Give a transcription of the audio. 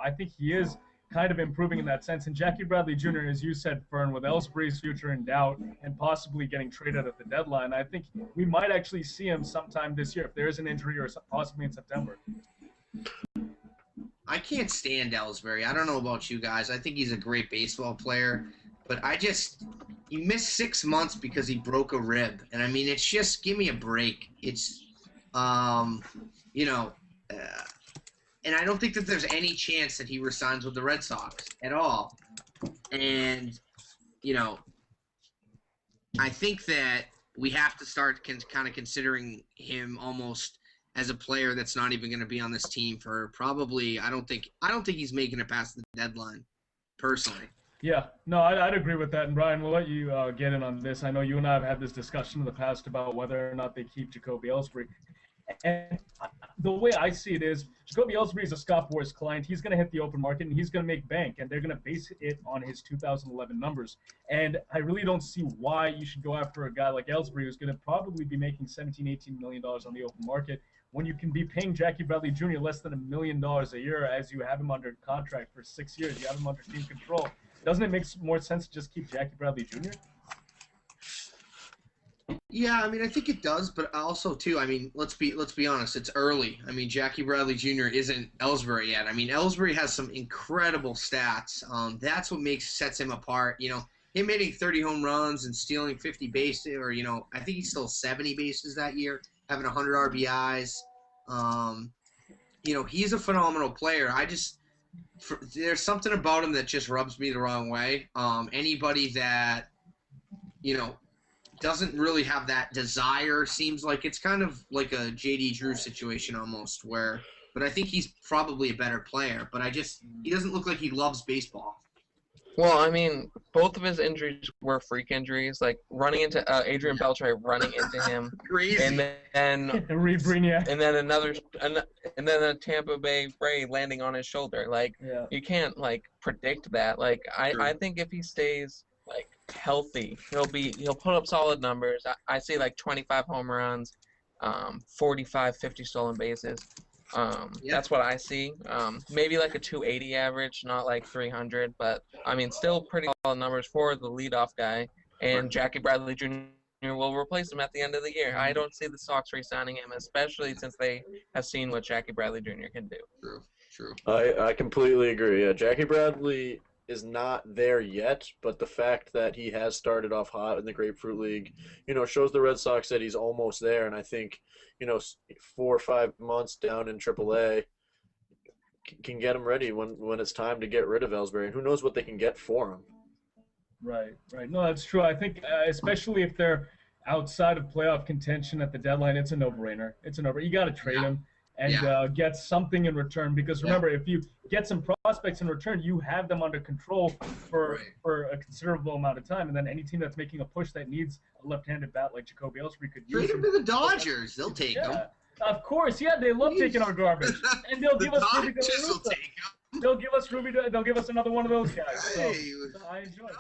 I think he is kind of improving in that sense. And Jackie Bradley Jr., as you said, Fern, with Ellsbury's future in doubt and possibly getting traded at the deadline, I think we might actually see him sometime this year if there is an injury or possibly in September. I can't stand Ellsbury. I don't know about you guys. I think he's a great baseball player, but he missed 6 months because he broke a rib, and I mean, it's just give me a break. It's, you know, and I don't think that there's any chance that he resigns with the Red Sox at all. And you know, I think that we have to start kind of considering him almost as a player that's not even going to be on this team for probably I don't think he's making it past the deadline, personally. Yeah, no, I'd agree with that. And Brian, we'll let you get in on this. I know you and I have had this discussion in the past about whether or not they keep Jacoby Ellsbury. And the way I see it is, Jacoby Ellsbury is a Scott Boras client. He's going to hit the open market, and he's going to make bank, and they're going to base it on his 2011 numbers. And I really don't see why you should go after a guy like Ellsbury, who's going to probably be making $17, $18 million on the open market, when you can be paying Jackie Bradley Jr. less than $1 million a year as you have him under contract for 6 years. You have him under team control. Doesn't it make more sense to just keep Jackie Bradley Jr.? Yeah, I mean, I think it does, but also too, I mean, let's be honest, it's early. I mean, Jackie Bradley Jr. isn't Ellsbury yet. I mean, Ellsbury has some incredible stats. That's what sets him apart. You know, him hitting 30 home runs and stealing 50 bases, or I think he stole 70 bases that year, having 100 RBIs. He's a phenomenal player. There's something about him that just rubs me the wrong way. Anybody that doesn't really have that desire seems like it's kind of like a J.D. Drew situation almost, but I think he's probably a better player, but he doesn't look like he loves baseball. Well, I mean, both of his injuries were freak injuries, like running into Adrian Beltre running into him, crazy, and then and then a Tampa Bay Ray landing on his shoulder. Like, you can't predict that. Like, I think if he stays healthy, he'll put up solid numbers. I see 25 home runs, 45, 50 stolen bases. That's what I see. Maybe a 280 average, not 300, but I mean, still pretty solid numbers for the leadoff guy. And Jackie Bradley Jr. will replace him at the end of the year. I don't see the Sox re-signing him, especially since they have seen what Jackie Bradley Jr. can do. True. I completely agree. Jackie Bradley is not there yet, but the fact that he has started off hot in the Grapefruit League, shows the Red Sox that he's almost there. And I think, 4 or 5 months down in AAA can get him ready when it's time to get rid of Ellsbury. And who knows what they can get for him. Right. No, that's true. I think especially if they're outside of playoff contention at the deadline, it's a no-brainer. You got to trade him and get something in return, because remember, if you get some prospects in return, you have them under control for a considerable amount of time, and then any team that's making a push that needs a left-handed bat like Jacoby Ellsbury could use him. Trade him to the Dodgers. They'll take him. Of course, they love taking our garbage, and they'll give us Ruby De La Rosa. They'll give us another one of those guys. So I enjoy it.